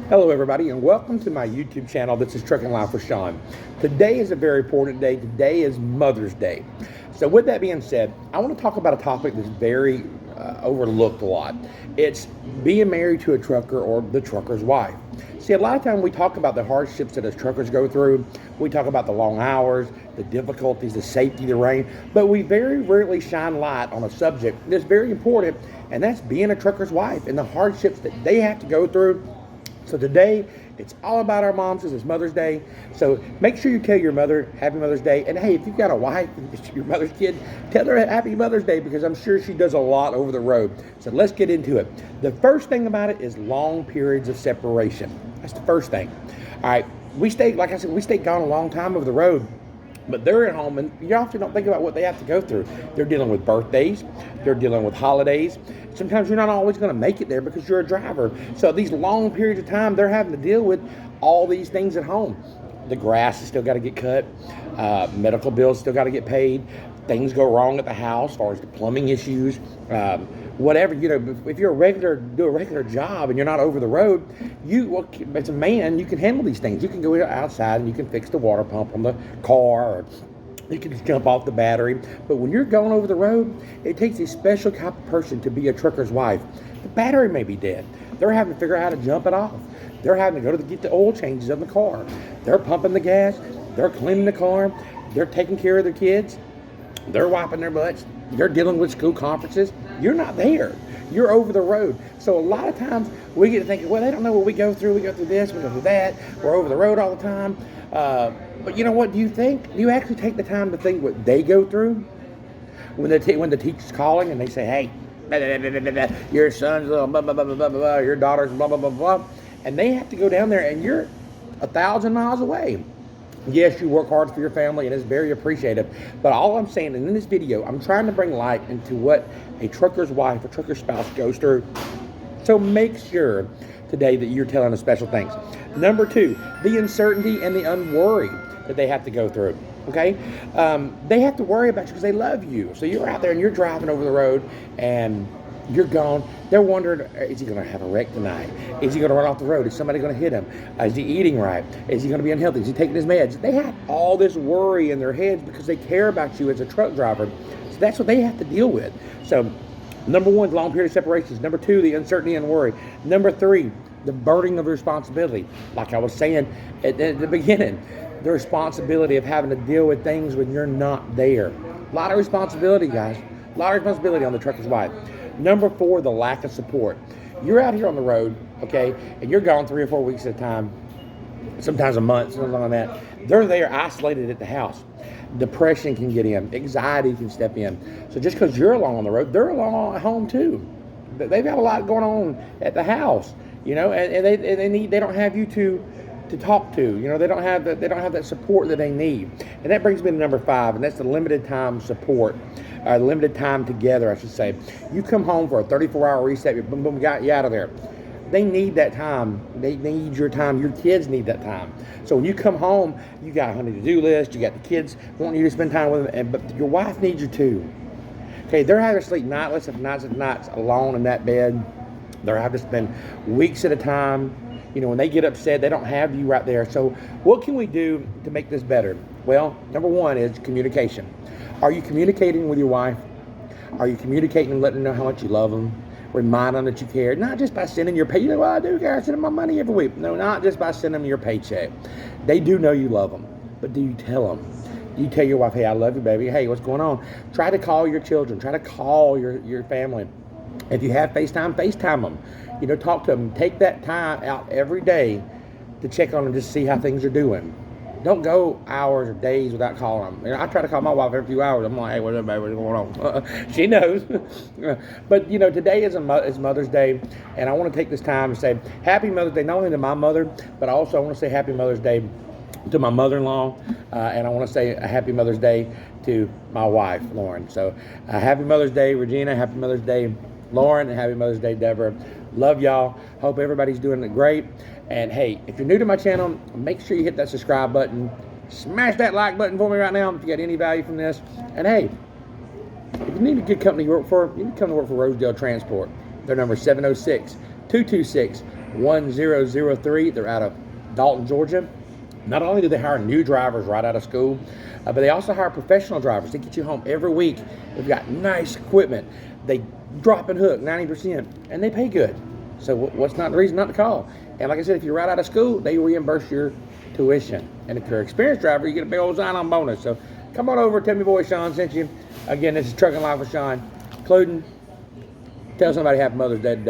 Hello everybody and welcome to my YouTube channel. This is Trucking Life with Sean. Today is a very important day. Today is Mother's Day. So with that being said, I want to talk about a topic that's very overlooked a lot. It's being married to a trucker or the trucker's wife. See, a lot of time we talk about the hardships that us truckers go through. We talk about the long hours, the difficulties, the safety, the rain, but we very rarely shine light on a subject that's very important, and that's being a trucker's wife and the hardships that they have to go through. So today, it's all about our moms because it's Mother's Day. So make sure you tell your mother Happy Mother's Day. And hey, if you've got a wife, your mother's kid, tell her Happy Mother's Day because I'm sure she does a lot over the road. So let's get into it. The first thing about it is long periods of separation. That's the first thing. All right, like I said, we stay gone a long time over the road. But they're at home, and you often don't think about what they have to go through. They're dealing with birthdays. They're dealing with holidays. Sometimes you're not always going to make it there because you're a driver. So these long periods of time, they're having to deal with all these things at home. The grass has still got to get cut. Medical bills still got to get paid. Things go wrong at the house as far as the plumbing issues. Whatever, if you're do a regular job and you're not over the road, as a man, you can handle these things. You can go outside and you can fix the water pump on the car, or you can just jump off the battery. But when you're going over the road, it takes a special type of person to be a trucker's wife. The battery may be dead. They're having to figure out how to jump it off. They're having to go to get the oil changes on the car. They're pumping the gas. They're cleaning the car. They're taking care of their kids. They're wiping their butts. They're dealing with school conferences. You're not there. You're over the road. So a lot of times we get to thinking, well, they don't know what we go through. We go through this, we go through that. We're over the road all the time. But you know what? Do you actually take the time to think what they go through? When the teacher's calling and they say, hey, blah, blah, blah, blah, blah, your son's blah, blah, blah, blah, blah, blah, your daughter's blah, blah, blah, blah. And they have to go down there and you're 1,000 miles away. Yes, you work hard for your family and it's very appreciative. But all I'm saying, and in this video, I'm trying to bring light into what a trucker's wife or trucker's spouse goes through. So make sure today that you're telling us special things. Number 2, the uncertainty and the unworry that they have to go through. Okay? They have to worry about you because they love you. So you're out there and you're driving over the road and you're gone. They're wondering, is he going to have a wreck tonight? Is he going to run off the road? Is somebody going to hit him? Is he eating right? Is he going to be unhealthy? Is he taking his meds? They have all this worry in their heads because they care about you as a truck driver. So that's what they have to deal with. So number 1, long period of separations. Number 2, the uncertainty and worry. Number 3, the burden of responsibility. Like I was saying at the beginning, the responsibility of having to deal with things when you're not there. A lot of responsibility, guys. A lot of responsibility on the trucker's wife. Number 4, the lack of support. You're out here on the road, okay, and you're gone 3 or 4 weeks at a time, sometimes a month, something like that. They're there isolated at the house. Depression can get in. Anxiety can step in. So just because you're alone on the road, they're alone at home too. They've got a lot going on at the house, and they don't have you to talk to. They don't have that support that they need. And that brings me to number 5, and that's the limited time support. Limited time together, I should say. You come home for a 34-hour reset, boom, boom, got you out of there. They need that time. They need your time. Your kids need that time. So when you come home, you got a honey-to-do list. You got the kids wanting you to spend time with them, but your wife needs you too. Okay, they're having to sleep nights and nights alone in that bed. They're having to spend weeks at a time. When they get upset, they don't have you right there. So what can we do to make this better? Well, number 1 is communication. Are you communicating with your wife? Are you communicating and letting them know how much you love them? Remind them that you care. Not just by sending your pay. Well, I do care. I send them my money every week. No, not just by sending them your paycheck. They do know you love them. But do you tell them? Do you tell your wife, hey, I love you, baby. Hey, what's going on? Try to call your children. Try to call your family. If you have FaceTime them. Talk to them. Take that time out every day to check on them just to see how things are doing. Don't go hours or days without calling them. I try to call my wife every few hours. I'm like, hey, what's up, baby? What's going on? She knows. But, today is Mother's Day, and I want to take this time to say Happy Mother's Day, not only to my mother, but also I want to say Happy Mother's Day to my mother-in-law, and I want to say a Happy Mother's Day to my wife, Lauren. So Happy Mother's Day, Regina. Happy Mother's Day, Lauren, and Happy Mother's Day, Deborah. Love y'all. Hope everybody's doing it great. And hey, if you're new to my channel, make sure you hit that subscribe button. Smash that like button for me right now if you got any value from this. And hey, if you need a good company to work for, you can come to work for Rosedale Transport. Their number is 706-226 1003. They're out of Dalton, Georgia. Not only do they hire new drivers right out of school, but they also hire professional drivers. They get you home every week. They've got nice equipment. They drop and hook 90%, and they pay good. So what's not the reason not to call? And like I said, if you're right out of school, they reimburse your tuition. And if you're an experienced driver, you get a big old sign-on bonus. So come on over, tell me boy Sean sent you. Again, this is Trucking Life with Sean, including tell somebody Happy Mother's Day today.